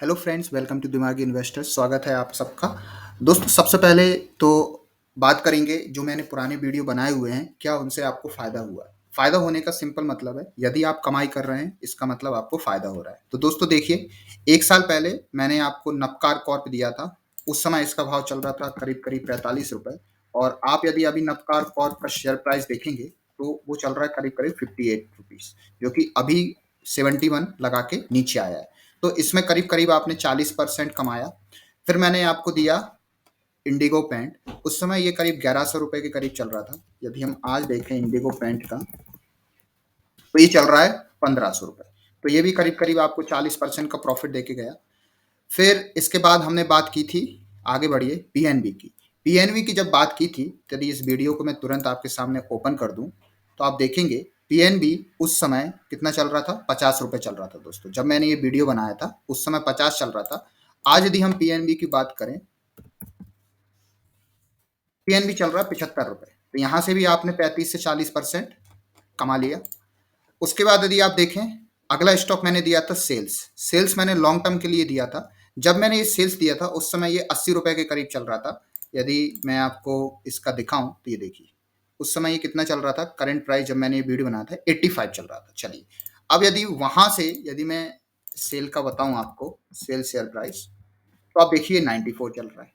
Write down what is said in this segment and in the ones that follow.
Hello friends, welcome to दिमागी investors. स्वागत है आप सबका। दोस्तों, सबसे पहले तो बात करेंगे जो मैंने पुराने वीडियो बनाए हुए हैं, क्या उनसे आपको फ़ायदा हुआ है? फ़ायदा होने का सिंपल मतलब है, यदि आप कमाई कर रहे हैं, इसका मतलब आपको फ़ायदा हो रहा है। तो दोस्तों देखिए, 1 साल पहले मैंने आपको नपकार कॉर्प दिया था। उस समय इसका भाव चल रहा था करीब-करीब ₹45 और आप यदि अभी नपकार कॉर्प का शेयर प्राइस देखेंगे, तो वो चल रहा है करीब-करीब ₹58, जो कि अभी 71 लगा के नीचे आया है। तो इसमें करीब-करीब आपने 40% कमाया। फिर मैंने आपको दिया इंडिगो पेंट, उस समय ये करीब ₹1100 के करीब चल रहा था। यदि हम आज देखें इंडिगो पेंट का, तो ये चल रहा है ₹1500। तो ये भी करीब-करीब आपको 40% का प्रॉफ़िट देके गया। फिर इसके बाद हमने बात की थी, आगे बढ़िए, पीएनबी की। पीएनबी की जब बात की थी, यदि इस वीडियो को मैं तुरंत आपके सामने ओपन कर दूँ, तो आप देखेंगे पीएनबी उस समय कितना चल रहा था? ₹50 चल रहा था दोस्तों। जब मैंने ये वीडियो बनाया था, उस समय 50 चल रहा था। आज यदि हम पीएनबी की बात करें, पीएनबी चल रहा है ₹75। तो यहाँ से भी आपने 35 से 40% कमा लिया। उसके बाद यदि आप देखें, अगला स्टॉक मैंने दिया था सेल्स। सेल्स मैंने लॉन्ग टर्म के लिए दिया था। जब मैंने ये सेल्स दिया था, उस समय ये ₹80 के करीब चल रहा था। यदि मैं आपको इसका दिखाऊं, तो ये देखिए, उस समय ये कितना चल रहा था? करंट प्राइस जब मैंने ये वीडियो बनाया था 85 चल रहा था। चलिए, अब यदि वहां से यदि मैं सेल का बताऊं आपको, सेल शेयर प्राइस, तो आप देखिए 94 चल रहा है।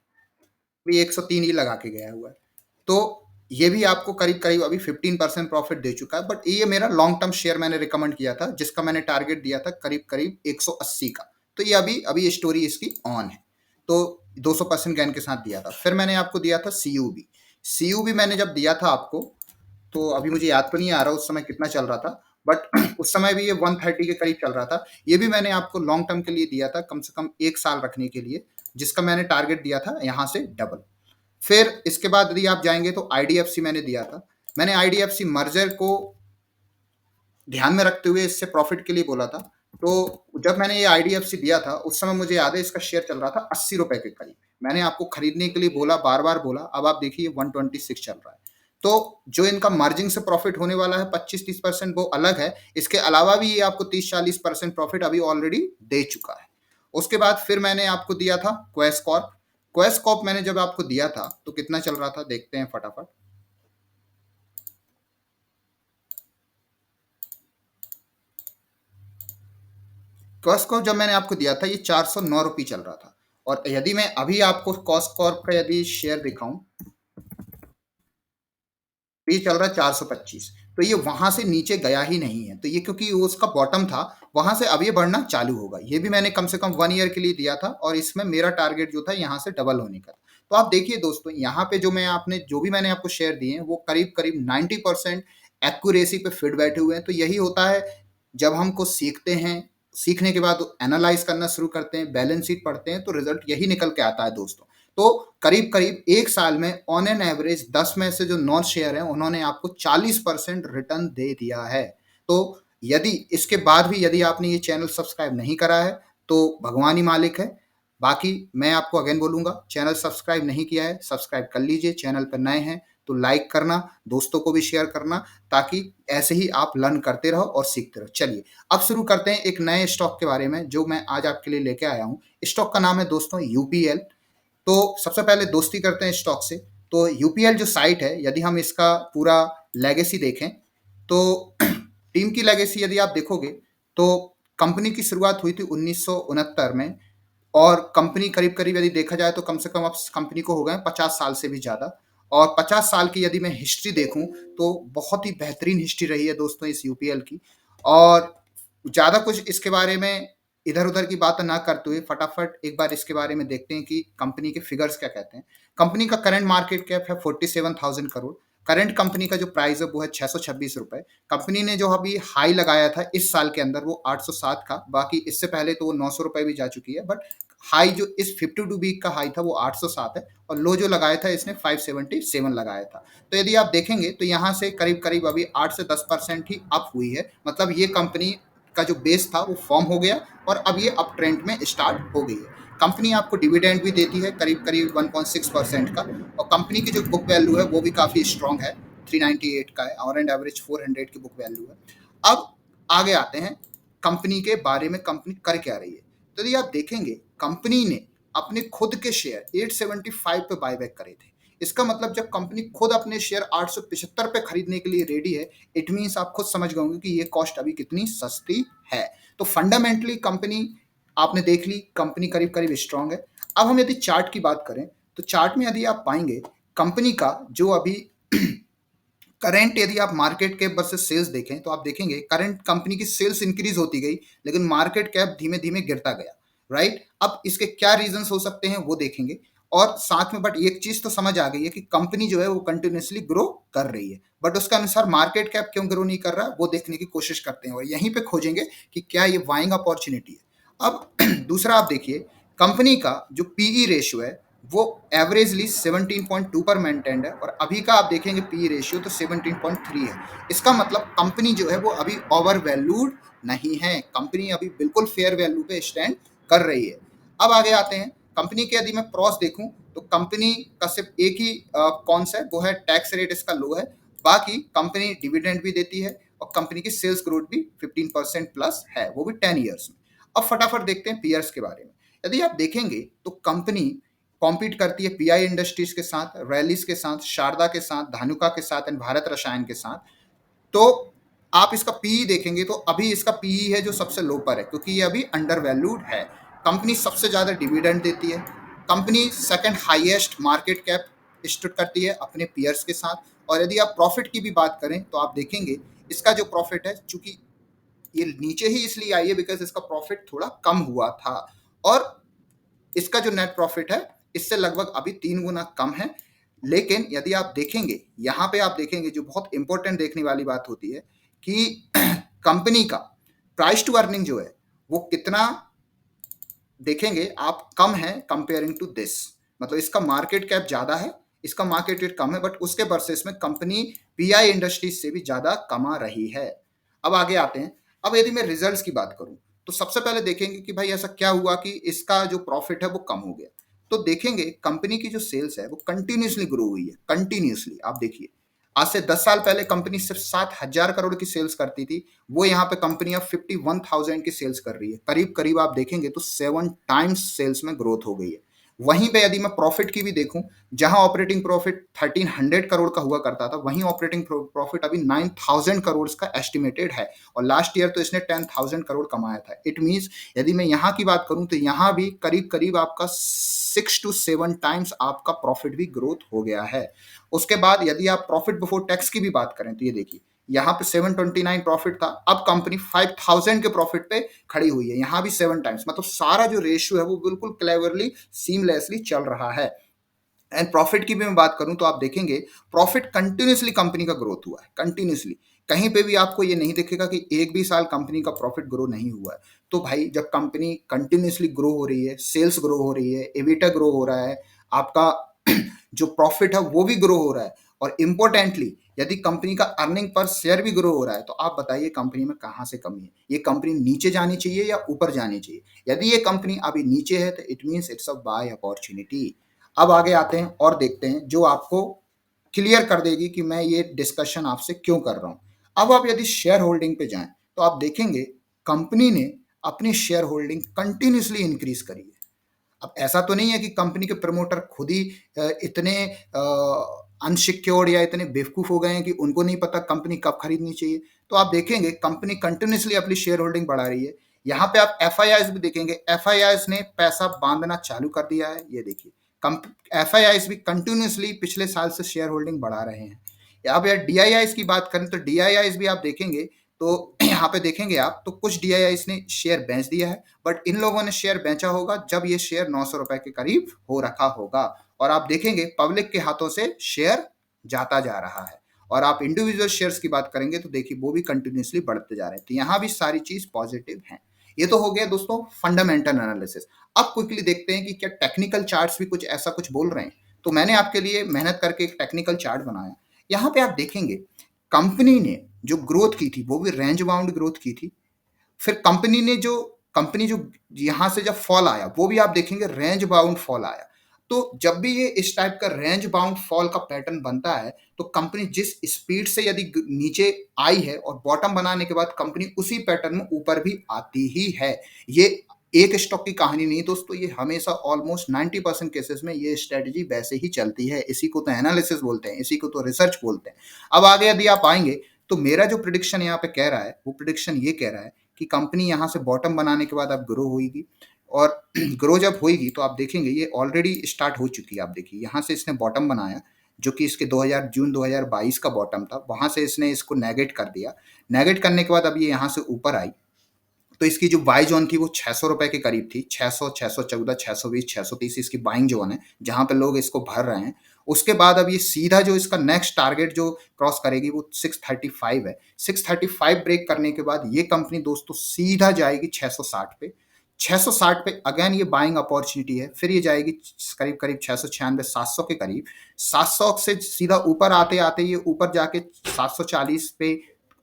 भी 103 ही लगा के गया हुआ है। तो ये भी आपको करीब-करीब अभी 15% प्रॉफिट दे चुका है, बट ये मेरा लॉन्ग टर्म शेयर मैंने रिकमेंड किया था, जिसका मैंने टारगेट दिया था करीब-करीब 180 का। तो ये अभी अभी ये स्टोरी इसकी ऑन है। तो 200% गेन के साथ दिया था। फिर मैंने आपको दिया था सीयूबी। सीयूबी मैंने जब दिया था आपको, तो अभी मुझे याद तो नहीं आ रहा उस समय कितना चल रहा था, बट उस समय भी ये 130 के करीब चल रहा था। ये भी मैंने आपको लॉन्ग टर्म के लिए दिया था, कम से कम 1 साल रखने के लिए, जिसका मैंने टारगेट दिया था यहाँ से डबल। फिर इसके बाद यदि आप जाएंगे तो आईडीएफसी मैंने दिया था। मैंने आईडीएफसी मर्जर को ध्यान में रखते हुए इससे प्रॉफिट के लिए बोला था। तो जब मैंने ये आईडीएफसी दिया था, उस समय मुझे याद है इसका शेयर चल रहा था ₹80 के करीब। मैंने आपको खरीदने के लिए बोला, बार-बार बोला। अब आप देखिए 126 चल रहा है। तो जो इनका मार्जिन से प्रॉफिट होने वाला है 25-30%, वो अलग है। इसके अलावा भी ये आपको 30-40% प्रॉफिट अभी ऑलरेडी दे चुका है। उसके बाद फिर मैंने आपको दिया था क्वेस कॉर्प। क्वेस कॉर्प मैंने जब आपको दिया था, तो कितना चल रहा था देखते हैं फटाफट। क्वेस कॉर्प जब मैंने आपको दिया था, ये ₹409 चल रहा था। और यदि मैं अभी आपको क्वेस कॉर्प का यदि शेयर दिखाऊं, ये चल रहा है 425। तो ये वहां से नीचे गया ही नहीं है। तो ये क्योंकि वो उसका बॉटम था, वहां से अब ये बढ़ना चालू होगा। ये भी मैंने कम से कम 1 ईयर के लिए दिया था, और इसमें मेरा टारगेट जो था यहाँ से डबल होने का था। तो आप देखिए दोस्तों, यहाँ पे जो भी मैंने आपको शेयर दिए हैं, वो करीब करीब 90% एक्यूरेसी पे फिट बैठे हुए हैं। तो यही होता है जब हमको सीखते हैं, सीखने के बाद एनालाइज करना शुरू करते हैं, बैलेंस शीट पढ़ते हैं, तो रिजल्ट यही निकल के आता है दोस्तों। तो करीब करीब 1 साल में ऑन एन एवरेज 10 में से जो 9 शेयर हैं, उन्होंने आपको 40% रिटर्न दे दिया है। तो यदि इसके बाद भी यदि आपने ये चैनल सब्सक्राइब नहीं करा है, तो भगवान ही मालिक है। बाकी मैं आपको अगेन बोलूंगा, चैनल सब्सक्राइब नहीं किया है, सब्सक्राइब कर लीजिए। चैनल पर नए हैं तो लाइक करना, दोस्तों को भी शेयर करना, ताकि ऐसे ही आप लर्न करते रहो और सीखते रहो। चलिए, अब शुरू करते हैं एक नए स्टॉक के बारे में, जो मैं आज आपके लिए लेके आया हूँ। स्टॉक का नाम है दोस्तों यूपीएल। तो सबसे पहले दोस्ती करते हैं स्टॉक से। तो यूपीएल जो साइट है, यदि हम इसका पूरा लेगेसी देखें, तो टीम की लेगेसी यदि आप देखोगे, तो कंपनी की शुरुआत हुई थी 1969 में। और कंपनी करीब करीब यदि देखा जाए, तो कम से कम अब कंपनी को हो गए 50 साल से भी ज़्यादा। और 50 साल की यदि मैं हिस्ट्री देखूं, तो बहुत ही बेहतरीन हिस्ट्री रही है दोस्तों इस यूपीएल की। और ज़्यादा कुछ इसके बारे में इधर-उधर की बात ना करते हुए, फटाफट एक बार इसके बारे में देखते हैं कि कंपनी के फिगर्स क्या कहते हैं। कंपनी का करंट मार्केट कैप है 47,000 करोड़। करंट कंपनी का जो प्राइस है वो है ₹626। कंपनी ने जो अभी हाई लगाया था इस साल के अंदर, वो 807 का। बाकी इससे पहले तो वो ₹900 भी जा चुकी है, बट हाई जो इस 52 वीक का हाई था वो 807 है, और लो जो लगाया था इसने 577 लगाया था। तो यदि आप देखेंगे, तो यहाँ से करीब करीब अभी 8 से 10% ही अप हुई है। मतलब ये कंपनी का जो बेस था वो फॉर्म हो गया, और अब ये अप ट्रेंड में स्टार्ट हो गई है। कंपनी आपको डिविडेंड भी देती है करीब करीब 1.6% का। और कंपनी की जो बुक वैल्यू है वो भी काफ़ी स्ट्रॉन्ग है, 398 का है, और एंड एवरेज 400 की बुक वैल्यू है। अब आगे आते हैं कंपनी के बारे में, कंपनी कर क्या रही है। तो यदि आप देखेंगे कंपनी ने अपने खुद के शेयर 875 पे बायबैक करे थे। इसका मतलब जब कंपनी खुद अपने शेयर 875 पे खरीदने के लिए रेडी है, इट मीन्स आप खुद समझ गए होंगे कि ये कॉस्ट अभी कितनी सस्ती है। तो फंडामेंटली कंपनी आपने देख ली, कंपनी करीब करीब स्ट्रांग है। अब हम यदि चार्ट की बात करें तो चार्ट में यदि आप पाएंगे कंपनी का जो अभी करंट, यदि आप मार्केट कैप वर्सेस सेल्स देखें तो आप देखेंगे करंट कंपनी की सेल्स इंक्रीज होती गई लेकिन मार्केट कैप धीमे धीमे गिरता गया, राइट। अब इसके क्या रीजंस हो सकते हैं वो देखेंगे, और साथ में बट एक चीज तो समझ आ गई है कि कंपनी जो है वो कंटिन्यूसली ग्रो कर रही है, बट उसके अनुसार मार्केट कैप क्यों ग्रो नहीं कर रहा है वो देखने की कोशिश करते हैं और यहीं पे खोजेंगे कि क्या ये बाइंग अपॉर्चुनिटी है। अब दूसरा आप देखिए कंपनी का जो पीई रेशियो है वो एवरेजली 17.2 पर मेंटेन्ड है और अभी का आप देखेंगे पी रेशियो तो 17.3 है। इसका मतलब कंपनी जो है वो अभी ओवर वैल्यूड नहीं है, कंपनी अभी बिल्कुल फेयर वैल्यू पे स्टैंड कर रही है। अब आगे आते हैं कंपनी के, यदि मैं प्रॉस देखूं तो कंपनी का सिर्फ एक ही कौन सा है वो है टैक्स रेट इसका लो है, बाकी कंपनी डिविडेंड भी देती है और कंपनी की सेल्स ग्रोथ भी 15% प्लस है, वो भी 10 ईयर्स में। अब फटाफट देखते हैं पीयर्स के बारे में। यदि आप देखेंगे तो कंपनी कॉम्पीट करती है पीआई इंडस्ट्रीज के साथ, रैलीज के साथ, शारदा के साथ, धानुका के साथ एंड भारत रसायन के साथ। तो आप इसका पीई देखेंगे तो अभी इसका पीई है जो सबसे लो पर है क्योंकि ये अभी अंडर वैल्यूड है। कंपनी सबसे ज्यादा डिविडेंड देती है, company second highest market cap stood करती है अपने पीयर्स के साथ। और यदि आप प्रॉफिट की भी बात करें तो आप देखेंगे इसका जो प्रॉफिट है, चूंकि ये नीचे ही इसलिए आई है बिकॉज इसका प्रॉफिट थोड़ा कम हुआ था और इसका जो नेट प्रॉफिट है इससे लगभग अभी 3 गुना कम है। लेकिन यदि आप देखेंगे यहाँ पे आप देखेंगे जो बहुत इंपॉर्टेंट देखने वाली बात होती है कि कंपनी का प्राइस टू अर्निंग जो है वो कितना देखेंगे आप कम है कंपेयरिंग टू दिस, मतलब इसका मार्केट कैप ज्यादा है, इसका मार्केट रेट कम है, बट उसके वर्सेस में कंपनी पीआई इंडस्ट्रीज से भी ज्यादा कमा रही है। अब आगे आते हैं। अब यदि मैं रिजल्ट्स की बात करूं तो सबसे पहले देखेंगे कि भाई ऐसा क्या हुआ कि इसका जो प्रॉफिट है वो कम हो गया। तो देखेंगे कंपनी की जो सेल्स है वो कंटिन्यूसली ग्रो हुई है, कंटिन्यूसली। आप देखिए आज से 10 साल पहले कंपनी सिर्फ 7,000 करोड़ की सेल्स करती थी, वो यहाँ पे कंपनी अब 51,000 की सेल्स कर रही है, करीब करीब आप देखेंगे तो 7 टाइम्स सेल्स में ग्रोथ हो गई है। वहीं पे यदि मैं प्रॉफिट की भी देखूं, जहां ऑपरेटिंग प्रॉफिट 1300 करोड़ का हुआ करता था वहीं ऑपरेटिंग प्रॉफिट अभी 9000 करोड़ का एस्टिमेटेड है और लास्ट ईयर तो इसने 10,000 करोड़ कमाया था। इट मींस यदि मैं यहाँ की बात करूं तो यहाँ भी करीब करीब आपका 6 to 7 टाइम्स आपका प्रॉफिट भी ग्रोथ हो गया है। उसके बाद यदि आप प्रॉफिट बिफोर टैक्स की भी बात करें तो ये देखिए यहाँ पे 729 प्रॉफिट था, अब कंपनी 5000 के प्रॉफिट पे खड़ी हुई है, यहाँ भी 7 टाइम्स। मतलब सारा जो रेशियो है वो बिल्कुल क्लेवरली सीमलेसली चल रहा है। एंड प्रॉफिट की भी मैं बात करूं तो आप देखेंगे प्रॉफिट कंटिन्यूसली कंपनी का ग्रोथ हुआ है, कंटिन्यूसली। कहीं पे भी आपको ये नहीं दिखेगा कि एक भी साल कंपनी का प्रॉफिट ग्रो नहीं हुआ है। तो भाई जब कंपनी कंटिन्यूसली ग्रो हो रही है, सेल्स ग्रो हो रही है, एबिटा ग्रो हो रहा है, आपका जो प्रॉफिट है वो भी ग्रो हो रहा है, और इंपॉर्टेंटली यदि कंपनी का अर्निंग पर शेयर भी ग्रो हो रहा है, तो आप बताइए कंपनी में कहां से कमी है? ये कंपनी नीचे जानी चाहिए या ऊपर जानी चाहिए? यदि ये कंपनी अभी नीचे है तो it means it's a buy opportunity. अब आगे आते हैं और देखते हैं जो आपको क्लियर कर देगी कि मैं ये डिस्कशन आपसे क्यों कर रहा हूं। अब आप यदि शेयर होल्डिंग पे जाएं तो आप देखेंगे कंपनी ने अपनी शेयर होल्डिंग कंटिन्यूसली इंक्रीज करी है। अब ऐसा तो नहीं है कि कंपनी के प्रमोटर खुद ही इतने अनसिक्योर्ड या इतने बेवकूफ हो गए हैं कि उनको नहीं पता कंपनी कब खरीदनी चाहिए। तो आप देखेंगे कंपनी कंटिन्यूसली अपनी शेयर होल्डिंग बढ़ा रही है। यहाँ पे आप एफ भी देखेंगे, एफ ने पैसा बांधना चालू कर दिया है। ये देखिए एफ भी कंटिन्यूसली पिछले साल से शेयर होल्डिंग बढ़ा रहे हैं। अब यार डी की बात करें तो डी भी आप देखेंगे तो यहाँ पे देखेंगे आप तो कुछ डी ने शेयर बेच दिया है, बट इन लोगों ने शेयर बेचा होगा जब ये शेयर 900 रुपए के करीब हो रखा होगा, और आप देखेंगे पब्लिक के हाथों से शेयर जाता जा रहा है। और आप इंडिविजुअल शेयर्स की बात करेंगे तो देखिए वो भी कंटिन्यूसली बढ़ते जा रहे हैं। तो यहाँ भी सारी चीज पॉजिटिव है। ये तो हो गया दोस्तों फंडामेंटल एनालिसिस। अब क्विकली देखते हैं कि क्या टेक्निकल चार्ट्स भी कुछ ऐसा कुछ बोल रहे हैं। तो मैंने आपके लिए मेहनत करके एक टेक्निकल चार्ट बनाया। यहाँ पे आप देखेंगे कंपनी ने जो ग्रोथ की थी वो भी रेंज बाउंड ग्रोथ की थी। फिर कंपनी जो यहां से जब फॉल आया वो भी आप देखेंगे रेंज बाउंड फॉल आया। तो जब भी ये इस टाइप का रेंज बाउंड फॉल का पैटर्न बनता है तो कंपनी जिस स्पीड से यदि नीचे आई है और बॉटम बनाने के बाद कंपनी उसी पैटर्न में ऊपर भी आती ही है। ये एक स्टॉक की कहानी नहीं दोस्तों, ये हमेशा ऑलमोस्ट 90% केसेस में ये स्ट्रेटजी वैसे ही चलती है। इसी को तो एनालिसिस बोलते हैं, इसी को तो रिसर्च बोलते हैं। अब आगे यदि आप आएंगे तो मेरा जो प्रिडिक्शन यहाँ पे कह रहा है, वो प्रिडिक्शन ये कह रहा है कि कंपनी यहाँ से बॉटम बनाने के बाद अब ग्रो होगी, और ग्रो जब होगी तो आप देखेंगे ये ऑलरेडी स्टार्ट हो चुकी है। आप देखिए यहाँ से इसने बॉटम बनाया, जो कि इसके 2000 जून 2022 का बॉटम था, वहां से इसने इसको नेगेट कर दिया। नेगेट करने के बाद अब ये यहाँ से ऊपर आई, तो इसकी जो बाई जोन थी वो 600 रुपए के करीब थी। 600, 614, 620, 630 इसकी बाइंग जोन है, जहां पे लोग इसको भर रहे हैं। उसके बाद अब ये सीधा जो इसका नेक्स्ट टारगेट जो क्रॉस करेगी वो 635 है। 635 ब्रेक करने के बाद ये कंपनी दोस्तों सीधा जाएगी 660 पे। 660 पे अगेन ये बाइंग अपॉर्चुनिटी है, फिर ये जाएगी करीब करीब 696, 700 के करीब। 700 से सीधा ऊपर आते आते ये ऊपर जाके 740 पे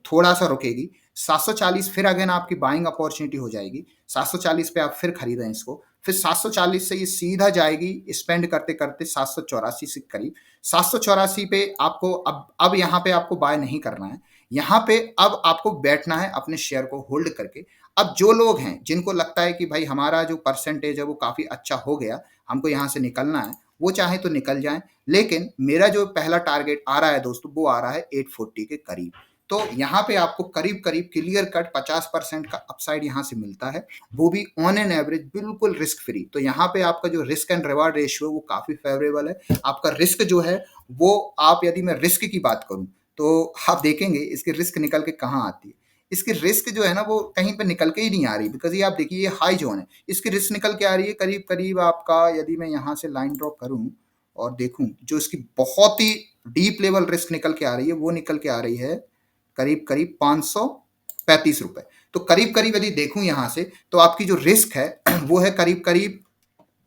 थोड़ा सा रुकेगी। 740 फिर अगेन आपकी बाइंग अपॉर्चुनिटी हो जाएगी। 740 पे आप फिर खरीदें इसको, फिर 740 से ये सीधा जाएगी स्पेंड करते करते 784 से करीब। 784 पे आपको अब यहाँ पे आपको बाय नहीं करना है, यहाँ पे अब आपको बैठना है अपने शेयर को होल्ड करके। अब जो लोग हैं जिनको लगता है कि भाई हमारा जो परसेंटेज है वो काफी अच्छा हो गया, हमको यहाँ से निकलना है, वो चाहे तो निकल जाएं। लेकिन मेरा जो पहला टारगेट आ रहा है दोस्तों, वो आ रहा है 840 के करीब। तो यहाँ पे आपको करीब करीब क्लियर कट 50% का अपसाइड यहाँ से मिलता है, वो भी ऑन एन एवरेज बिल्कुल रिस्क फ्री। तो यहाँ पे आपका जो रिस्क एंड रिवार्ड रेशियो है वो काफी फेवरेबल है। आपका रिस्क जो है वो, आप यदि मैं रिस्क की बात करूं तो आप देखेंगे इसकी रिस्क निकल के कहाँ आती है। इसकी रिस्क जो है ना वो कहीं पे निकल के ही नहीं आ रही, बिकॉज ये आप देखिए ये हाई जोन है, इसकी रिस्क निकल के आ रही है करीब करीब आपका, यदि मैं यहाँ से लाइन ड्रॉ करूं और देखूं जो इसकी बहुत ही डीप लेवल रिस्क निकल के आ रही है, वो निकल के आ रही है करीब करीब 535 रुपए। तो करीब करीब यदि देखूं यहां से, तो आपकी जो रिस्क है वो है करीब करीब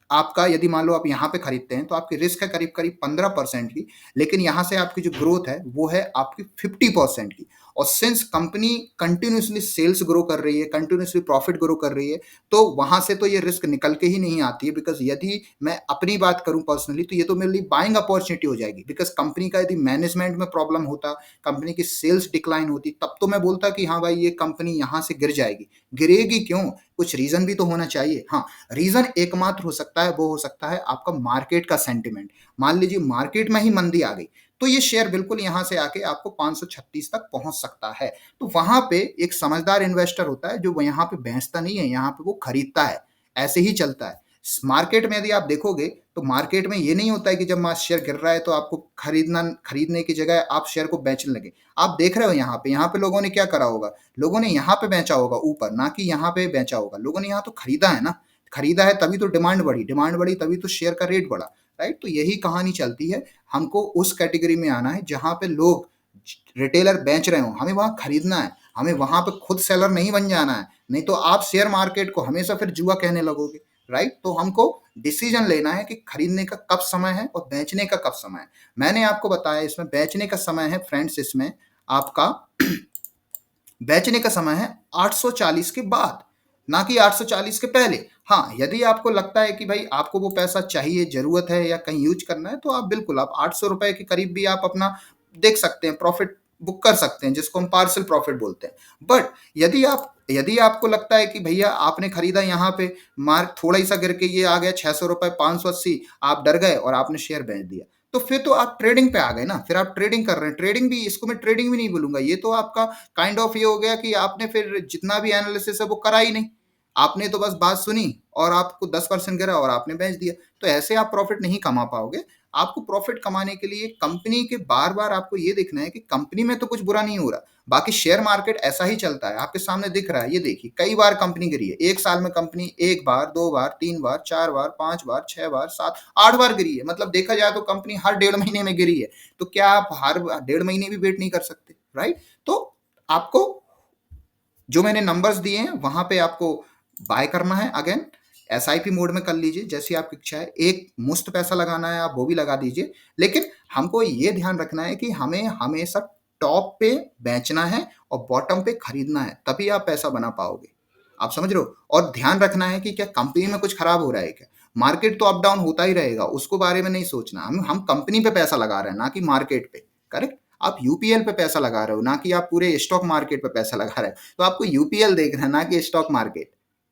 आपका, यदि मान लो आप यहाँ पे खरीदते हैं तो आपकी रिस्क है करीब करीब 15% की, लेकिन यहाँ से आपकी जो ग्रोथ है वो है आपकी 50% की। और since company continuously cells grow कर रही है, कंटिन्यूसली प्रॉफिट ग्रो कर रही है, तो वहां से तो ये रिस्क निकल के ही नहीं आती है। बिकॉज यदि मैं अपनी बात करूं पर्सनली, तो ये तो मेरे लिए बाइंग अपॉर्चुनिटी हो जाएगी। बिकॉज कंपनी का यदि मैनेजमेंट में प्रॉब्लम होता, कंपनी की सेल्स डिक्लाइन होती, तब तो मैं बोलता कि हाँ भाई ये कंपनी यहाँ से गिर जाएगी। गिरेगी क्यों, कुछ रीजन भी तो होना चाहिए। हाँ, रीजन एकमात्र हो सकता है, वो हो सकता है आपका मार्केट का सेंटिमेंट। मान लीजिए मार्केट में ही मंदी आ गई, तो ये शेयर बिल्कुल यहां से आके आपको 536 तक पहुंच सकता है। तो वहां पे एक समझदार इन्वेस्टर होता है जो यहाँ पे बेचता नहीं है, यहाँ पे वो खरीदता है। ऐसे ही चलता है मार्केट में। यदि आप देखोगे तो मार्केट में ये नहीं होता है कि जब शेयर गिर रहा है तो आपको खरीदने की जगह आप शेयर को बेचने लगे। आप देख रहे हो यहाँ पे लोगों ने क्या करा होगा, लोगों ने यहाँ पे बेचा होगा ऊपर, ना कि यहाँ पे बेचा होगा। लोगों ने यहाँ तो खरीदा है ना, खरीदा है तभी तो डिमांड बढ़ी, डिमांड बढ़ी तभी तो शेयर का रेट बढ़ा, राइट। तो यही कहानी चलती है। हमको उस कैटेगरी में आना है जहां पे लोग रिटेलर बेच रहे हो, हमें वहां खरीदना है, हमें वहां पे खुद सेलर नहीं बन जाना है। नहीं तो आप शेयर मार्केट को हमेशा फिर जुआ कहने लगोगे, राइट। तो हमको डिसीजन लेना है कि खरीदने का कब समय है और बेचने का कब समय है। मैंने आपको बताया इसमें बेचने का समय है फ्रेंड्स, इसमें आपका बेचने का समय है 840 के बाद, ना कि 840 के पहले। हाँ, यदि आपको लगता है कि भाई आपको वो पैसा चाहिए, जरूरत है या कहीं यूज करना है, तो आप बिल्कुल आप 800 रुपए के करीब भी आप अपना देख सकते हैं, प्रॉफिट बुक कर सकते हैं, जिसको हम पार्सल प्रॉफिट बोलते हैं। बट यदि आपको लगता है कि भैया आपने खरीदा यहाँ पे, मार्क थोड़ा ही सा गिर के ये आ गया 600 रुपए 580, आप डर गए और आपने शेयर बेच दिया, तो फिर तो आप ट्रेडिंग पे आ गए ना, फिर आप ट्रेडिंग कर रहे हैं। ट्रेडिंग भी, इसको मैं ट्रेडिंग भी नहीं बोलूंगा, ये तो आपका काइंड ऑफ ये हो गया कि आपने फिर जितना भी एनालिसिस है वो करा ही नहीं, आपने तो बस बात सुनी और आपको 10% गिरा और आपने बेच दिया। तो ऐसे आप प्रॉफिट नहीं कमा पाओगे। आपको प्रॉफिट कमाने के लिए कंपनी के बार बार आपको ये देखना है कि कंपनी में तो कुछ बुरा नहीं हो रहा, बाकी शेयर मार्केट ऐसा ही चलता है, आपके सामने दिख रहा है। ये देखिए कई बार कंपनी गिरी है, एक साल में कंपनी 1 बार 2 बार 3 बार 4 बार 5 बार 6 बार 7 8 बार गिरी है। मतलब देखा जाए तो कंपनी हर 1.5 महीने में गिरी है। तो क्या आप हर 1.5 महीने भी वेट नहीं कर सकते, राइट। तो आपको जो मैंने नंबर्स दिए हैं वहां पे आपको बाय करना है। अगेन एसआईपी मोड में कर लीजिए, जैसी आपकी इच्छा है। एक मुश्त पैसा लगाना है आप वो भी लगा दीजिए, लेकिन हमको ये ध्यान रखना है कि हमें हमेशा टॉप पे बेचना है और बॉटम पे खरीदना है, तभी आप पैसा बना पाओगे। आप समझ रहे हो। और ध्यान रखना है कि क्या कंपनी में कुछ खराब हो रहा है क्या। मार्केट तो अप डाउन होता ही रहेगा, उसको बारे में नहीं सोचना। हम कंपनी पे पैसा लगा रहे हैं, ना कि मार्केट पे, करेक्ट। आप यूपीएल पे पैसा लगा रहे हो, ना कि आप पूरे स्टॉक मार्केट पे पैसा लगा रहे हो। तो आपको यूपीएल देखना है, ना कि स्टॉक मार्केट।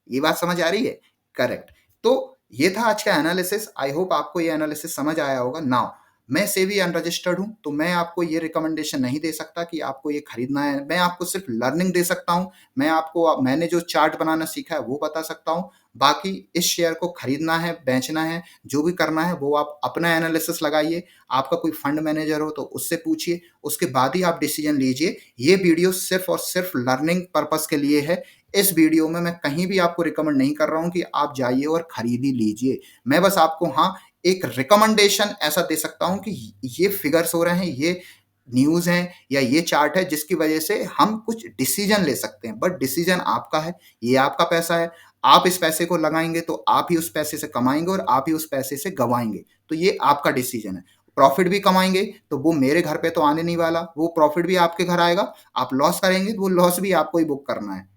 ये बात समझ आ रही है? करेक्ट। तो ये था आज का एनालिसिस। आई होप आपको ये एनालिसिस समझ आया होगा। नाउ मैं सेबी अनरजिस्टर्ड हूँ, तो मैं आपको ये रिकमेंडेशन नहीं दे सकता कि आपको ये खरीदना है। मैं आपको सिर्फ लर्निंग दे सकता हूँ। मैंने जो चार्ट बनाना सीखा है वो बता सकता हूँ। बाकी इस शेयर को खरीदना है, बेचना है, जो भी करना है वो आप अपना एनालिसिस लगाइए। आपका कोई फंड मैनेजर हो तो उससे पूछिए, उसके बाद ही आप डिसीजन लीजिए। ये वीडियो सिर्फ और सिर्फ लर्निंग पर्पस के लिए है। इस वीडियो में मैं कहीं भी आपको रिकमेंड नहीं कर रहा हूँ कि आप जाइए और खरीद ही लीजिए। मैं बस आपको हाँ एक रिकमेंडेशन ऐसा दे सकता हूँ कि ये फिगर्स हो रहे हैं, ये न्यूज़ हैं या ये चार्ट है जिसकी वजह से हम कुछ डिसीजन ले सकते हैं। बट डिसीजन आपका है, ये आपका पैसा है। आप इस पैसे को लगाएंगे तो आप ही उस पैसे से कमाएंगे और आप ही उस पैसे से गवाएंगे। तो ये आपका डिसीजन है। प्रॉफिट भी कमाएंगे तो वो मेरे घर पे तो आने नहीं वाला, वो प्रॉफिट भी आपके घर आएगा। आप लॉस करेंगे तो वो लॉस भी आपको ही बुक करना है।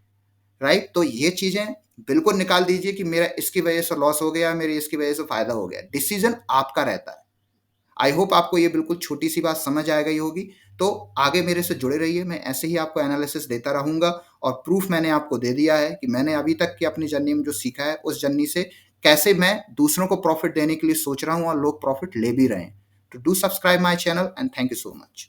राइट? तो ये चीजें बिल्कुल निकाल दीजिए कि मेरा इसकी वजह से लॉस हो गया, मेरी इसकी वजह से फायदा हो गया। डिसीजन आपका रहता है। आई होप आपको ये बिल्कुल छोटी सी बात समझ आ गई होगी। तो आगे मेरे से जुड़े रहिए, मैं ऐसे ही आपको एनालिसिस देता रहूंगा। और प्रूफ मैंने आपको दे दिया है कि मैंने अभी तक की अपनी जर्नी में जो सीखा है उस जर्नी से कैसे मैं दूसरों को प्रॉफिट देने के लिए सोच रहा हूँ और लोग प्रॉफिट ले भी रहे हैं। तो do subscribe my channel and thank you so much.